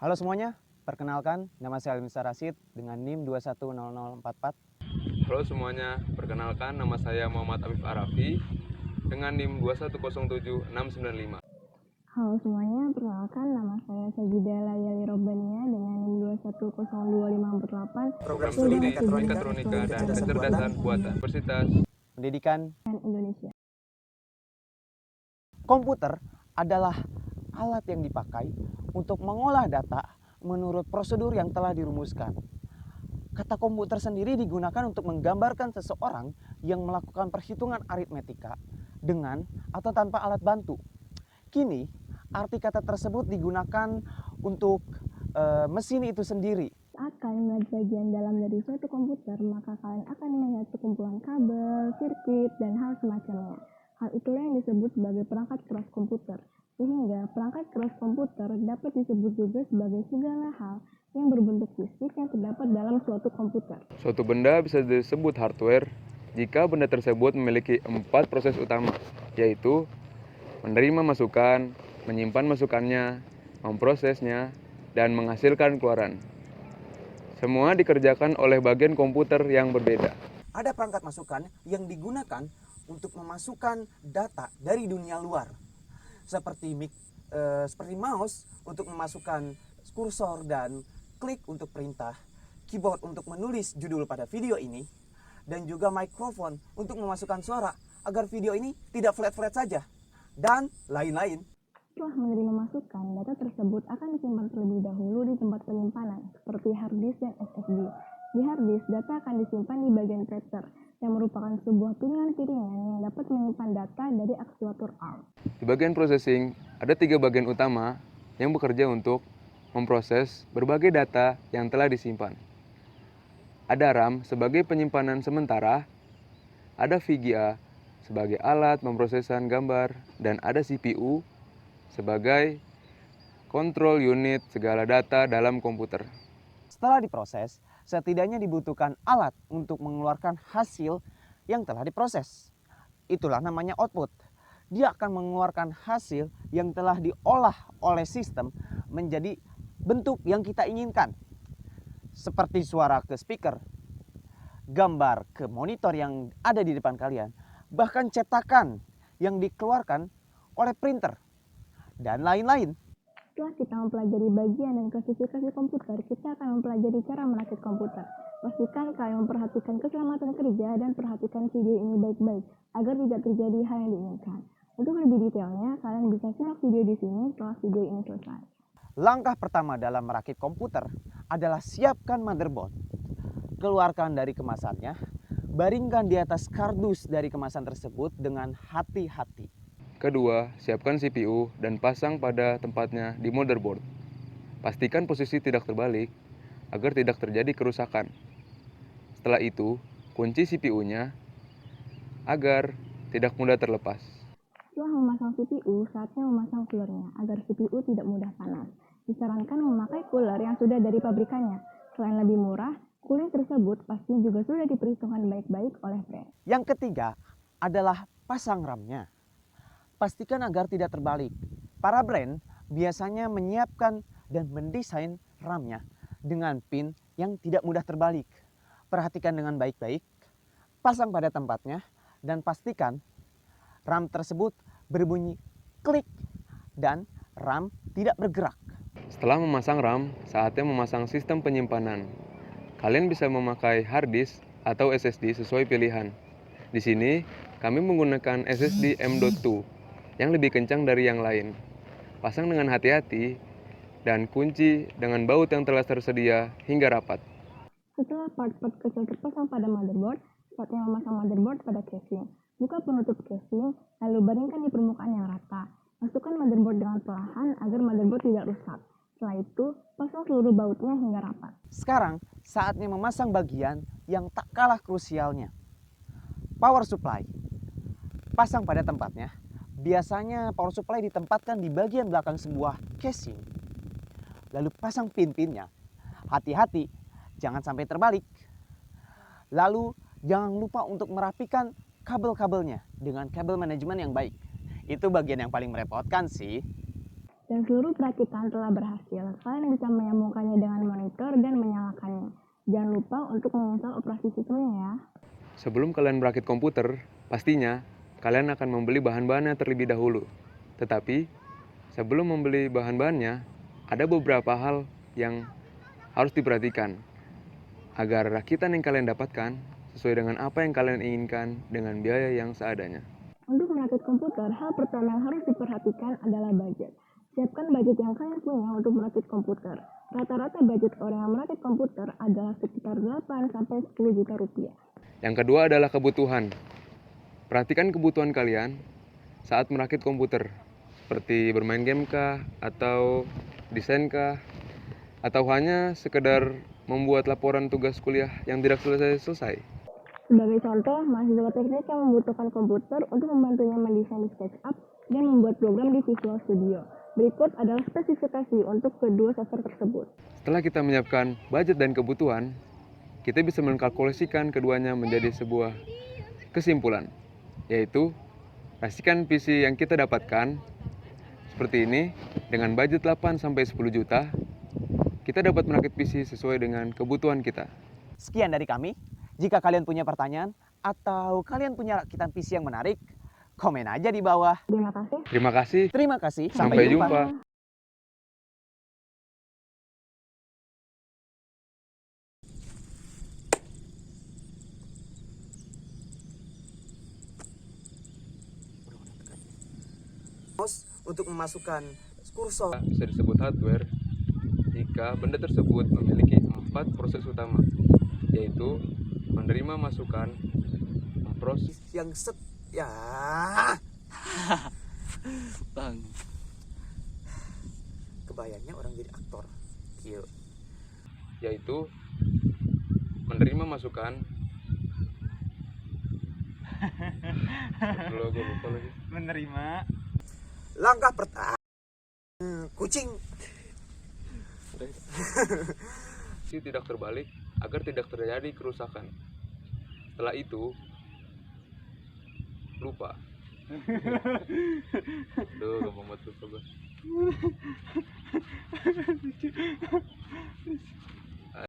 Halo semuanya, perkenalkan nama saya Alvin Sarasid dengan NIM 210044. Halo semuanya, perkenalkan nama saya Muhammad Afif Arafi dengan NIM 2107695. Halo semuanya, perkenalkan nama saya Sajida Layali Robania dengan NIM 2102548. Program studi Mekatronika dan Kecerdasan Buatan Universitas Pendidikan Indonesia. komputer adalah alat yang dipakai untuk mengolah data menurut prosedur yang telah dirumuskan. Kata komputer sendiri digunakan untuk menggambarkan seseorang yang melakukan perhitungan aritmetika dengan atau tanpa alat bantu. Kini, arti kata tersebut digunakan untuk mesin itu sendiri. Saat kalian melihat bagian dalam dari suatu komputer, maka kalian akan melihat sekumpulan kabel, sirkuit, dan hal semacamnya. Hal itulah yang disebut sebagai perangkat keras komputer. Sehingga perangkat keras komputer dapat disebut juga sebagai segala hal yang berbentuk fisik yang terdapat dalam suatu komputer. Suatu benda bisa disebut hardware jika benda tersebut memiliki 4 proses utama, yaitu menerima masukan, menyimpan masukannya, memprosesnya, dan menghasilkan keluaran. Semua dikerjakan oleh bagian komputer yang berbeda. Ada perangkat masukan yang digunakan untuk memasukkan data dari dunia luar. Seperti mouse untuk memasukkan kursor dan klik untuk perintah, keyboard untuk menulis judul pada video ini, dan juga mikrofon untuk memasukkan suara agar video ini tidak flat-flat saja, dan lain-lain. Setelah menerima masukan, data tersebut akan disimpan terlebih dahulu di tempat penyimpanan, seperti hard disk dan SSD. Di hard disk, data akan disimpan di bagian printer, yang merupakan sebuah piringan-piringan yang dapat menyimpan data dari aktuator ARM. Di bagian processing, ada 3 bagian utama yang bekerja untuk memproses berbagai data yang telah disimpan. Ada RAM sebagai penyimpanan sementara, ada VGA sebagai alat pemrosesan gambar, dan ada CPU sebagai kontrol unit segala data dalam komputer. Setelah diproses, setidaknya dibutuhkan alat untuk mengeluarkan hasil yang telah diproses. Itulah namanya output. Dia akan mengeluarkan hasil yang telah diolah oleh sistem menjadi bentuk yang kita inginkan. Seperti suara ke speaker, gambar ke monitor yang ada di depan kalian, bahkan cetakan yang dikeluarkan oleh printer, dan lain-lain. Setelah kita mempelajari bagian dan klasifikasi komputer, kita akan mempelajari cara merakit komputer. Pastikan kalian memperhatikan keselamatan kerja dan perhatikan video ini baik-baik agar tidak terjadi hal yang diinginkan. Untuk lebih detailnya, kalian bisa simak video di sini setelah video ini selesai. Langkah pertama dalam merakit komputer adalah siapkan motherboard. Keluarkan dari kemasannya, baringkan di atas kardus dari kemasan tersebut dengan hati-hati. Kedua, siapkan CPU dan pasang pada tempatnya di motherboard. Pastikan posisi tidak terbalik agar tidak terjadi kerusakan. Setelah itu, kunci CPU-nya agar tidak mudah terlepas. Setelah memasang CPU, saatnya memasang coolernya agar CPU tidak mudah panas. Disarankan memakai cooler yang sudah dari pabrikannya. Selain lebih murah, cooling tersebut pasti juga sudah diperhitungkan baik-baik oleh brand. Yang ketiga adalah pasang RAM-nya. Pastikan agar tidak terbalik. Para brand biasanya menyiapkan dan mendesain RAM-nya dengan pin yang tidak mudah terbalik. Perhatikan dengan baik-baik, pasang pada tempatnya, dan pastikan RAM tersebut berbunyi klik dan RAM tidak bergerak. Setelah memasang RAM, saatnya memasang sistem penyimpanan. Kalian bisa memakai hard disk atau SSD sesuai pilihan. Di sini, kami menggunakan SSD M.2 yang lebih kencang dari yang lain. Pasang dengan hati-hati dan kunci dengan baut yang telah tersedia hingga rapat. Setelah part-part kecil terpasang pada motherboard, saatnya memasang motherboard pada casing. Buka penutup casing, lalu baringkan di permukaan yang rata. Masukkan motherboard dengan perlahan agar motherboard tidak rusak. Setelah itu, pasang seluruh bautnya hingga rapat. Sekarang saatnya memasang bagian yang tak kalah krusialnya. Power supply. Pasang pada tempatnya. Biasanya power supply ditempatkan di bagian belakang sebuah casing. Lalu pasang pin-pinnya. Hati-hati, jangan sampai terbalik. Lalu jangan lupa untuk merapikan kabel-kabelnya dengan kabel manajemen yang baik. Itu bagian yang paling merepotkan sih. dan seluruh perakitan telah berhasil. Kalian bisa menyambungkannya dengan monitor dan menyalakannya. Jangan lupa untuk menginstal operasi sistemnya ya. Sebelum kalian merakit komputer, pastinya kalian akan membeli bahan-bahannya terlebih dahulu. Tetapi, sebelum membeli bahan-bahannya, ada beberapa hal yang harus diperhatikan agar rakitan yang kalian dapatkan sesuai dengan apa yang kalian inginkan dengan biaya yang seadanya. Untuk merakit komputer, hal pertama yang harus diperhatikan adalah budget. Siapkan budget yang kalian punya untuk merakit komputer. Rata-rata budget orang yang merakit komputer adalah sekitar 8-10 juta rupiah. Yang kedua adalah kebutuhan. Perhatikan kebutuhan kalian saat merakit komputer, seperti bermain game kah, atau desain kah, atau hanya sekedar membuat laporan tugas kuliah yang tidak selesai-selesai. Sebagai contoh, mahasiswa teknik yang membutuhkan komputer untuk membantunya mendesain di SketchUp dan membuat program di Visual Studio. Berikut adalah spesifikasi untuk kedua software tersebut. Setelah kita menyiapkan budget dan kebutuhan, kita bisa mengkalkulasikan keduanya menjadi sebuah kesimpulan, yaitu pastikan PC yang kita dapatkan seperti ini dengan budget 8-10 juta, kita dapat merakit PC sesuai dengan kebutuhan kita. Sekian dari kami. Jika kalian punya pertanyaan atau kalian punya rakitan PC yang menarik, komen aja di bawah. Terima kasih. Terima kasih. Terima kasih. Sampai jumpa. Mouse untuk memasukkan kursor. Bisa disebut hardware jika benda tersebut memiliki 4 proses utama, yaitu menerima masukan, memproses, Yang Bang, kebayangnya orang jadi aktor. Kieu. yaitu menerima masukan. Gue lupa lagi. menerima Langkah pertama, kucing. Si tidak terbalik agar tidak terjadi kerusakan. Setelah itu, lupa. Aduh, gampang banget lupa gue.